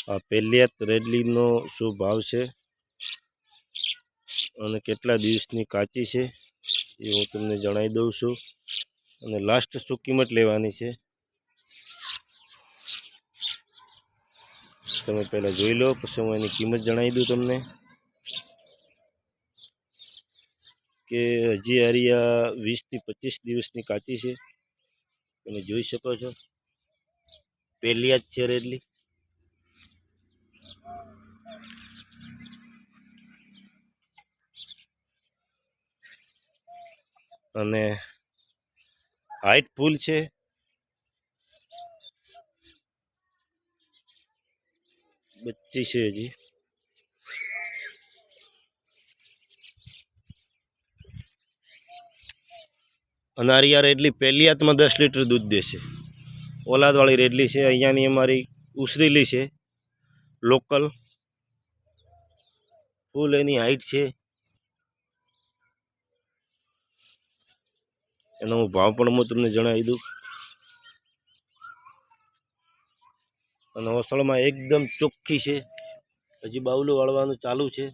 આ પેલિયાત રેડલીનો શું ભાવ છે અને કેટલા દિવસની કાચી છે એ હું તમને જણાવી દઉં છું અને લાસ્ટ શું કિંમત લેવાની છે તમે પહેલાં જોઈ લો, પછી હું એની કિંમત જણાવી દઉં તમને કે હજી આરિયા 20 થી 25 દિવસની કાચી છે। તમે જોઈ શકો છો પેલિયાત છે રેડલી અને હાઈટ ફૂલ છે, બચ્ચી છે હજી અનારિયા રેડલી પેલિયાતમાં 10 લીટર દૂધ દેશે। ઓલાદવાળી રેડલી છે, અહીંયાની અમારી ઉસરેલી છે લોકલ, ફૂલ એની હાઈટ છે। એનો હું ભાવ પણ હું તમને જણાવી દઉં અને ઓસળમાં એકદમ ચોખ્ખી છે, હજી બાવલું વાળવાનું ચાલુ છે।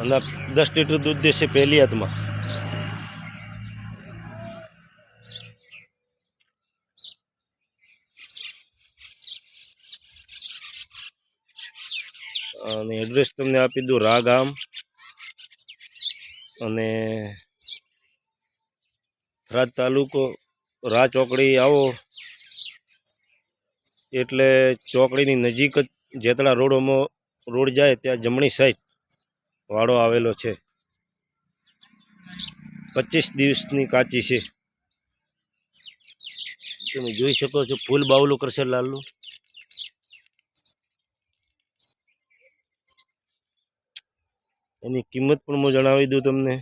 અને 10 લીટર દૂધ દેશે પેલિયાતમાં। અને એડ્રેસ તમને આપી દઉં, રા ગામ અને થરાદ તાલુકો, રા ચોકડી આવો એટલે ચોકડીની નજીક જ જેતળા રોડ જાય ત્યાં જમણી સાઈડ વાડો આવેલો છે। 25 દિવસની કાચી છે, તમે જોઈ શકો છો ફૂલ બાવલું કરશે લાલનું। એની કિંમત પણ હું જણાવી દઉં તમને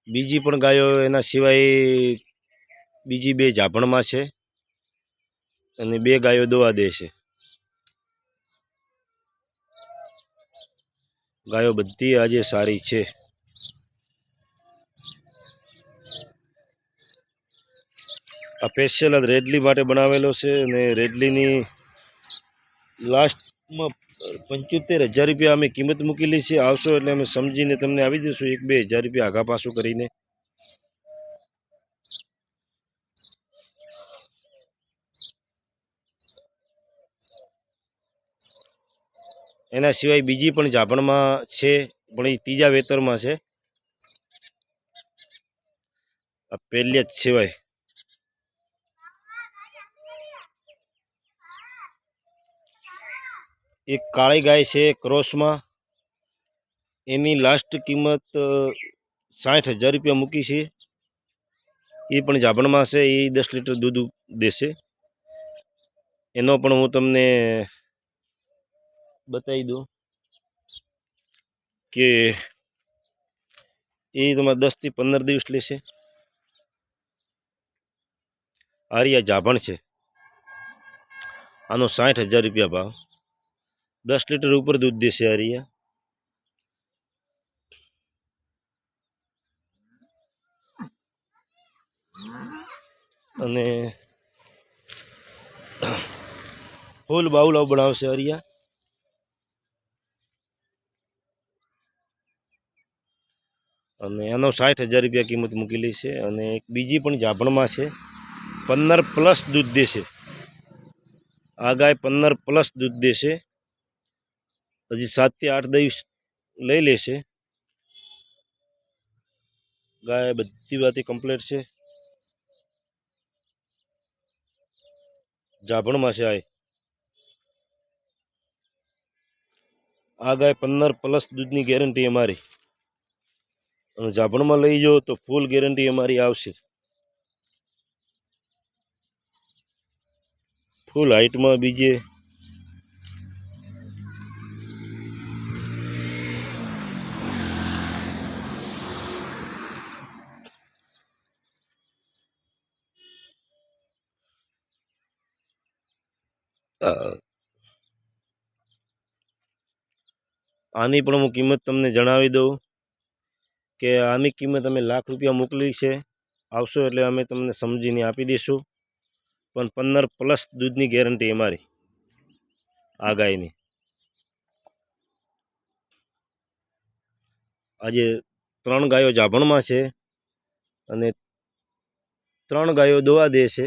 બીજી પણ ગાયો એના સિવાય બીજી 2 જાભણમાં છે અને 2 ગાયો દોવા દે છે। ગાયો બધી આજે સારી છે। આ સ્પેશિયલ રેડલી માટે બનાવેલો છે અને રેડલીની લાસ્ટમાં 75,000 રૂપિયા અમે કિંમત મૂકેલી છે। આવશો એટલે અમે સમજીને તમને આવી દઈશું 1-2 હજાર રૂપિયા આગા પાછું કરીને। એના સિવાય બીજી પણ જાભણમાં છે, પણ એ ત્રીજા વેતરમાં છે। આ પેલિયાત સિવાય એક કાળી ગાય છે ક્રોસમાં, એની લાસ્ટ કિંમત 60,000 રૂપિયા મૂકી છે। એ પણ જાભણમાં છે, એ 10 લીટર દૂધ દેશે। એનો પણ હું તમને બતાવી દઉં કે એ તમારે 10 થી 15 દિવસ લેશે। આરિયા જાભણ છે, આનો 60,000 રૂપિયા ભાવ, 10 લીટર ઉપર દૂધ દેશે આરિયા। અને ફૂલ બાવલાવ બનાવશે આરિયા। અને એનો 60,000 રૂપિયા કિંમત મૂકેલી છે। અને એક બીજી પણ જાભણમાં છે, 15+ દૂધ દેશે। આ ગાય 15+ દૂધ દેશે, હજી 7 થી 8 દિવસ લઈ લેશે। ગાય બધી વાતે કમ્પ્લીટ છે, જાભણમાં છે। આ ગાય 15+ દૂધની ગેરંટી અમારી, અને જાભણમાં લઈ જાઓ તો ફૂલ ગેરંટી અમારી આવશે। ફૂલ હાઈટમાં બીજે આની પણ હું કિંમત તમને જણાવી દઉં કે આની કિંમત અમે લાખ રૂપિયા મોકલી છે. આવશો એટલે અમે તમને સમજીને આપી દઈશું, પણ 15+ દૂધની ગેરંટી અમારી આ ગાયની. આજે 3 ગાયો જાભણમાં છે અને 3 ગાયો દોવા દે છે.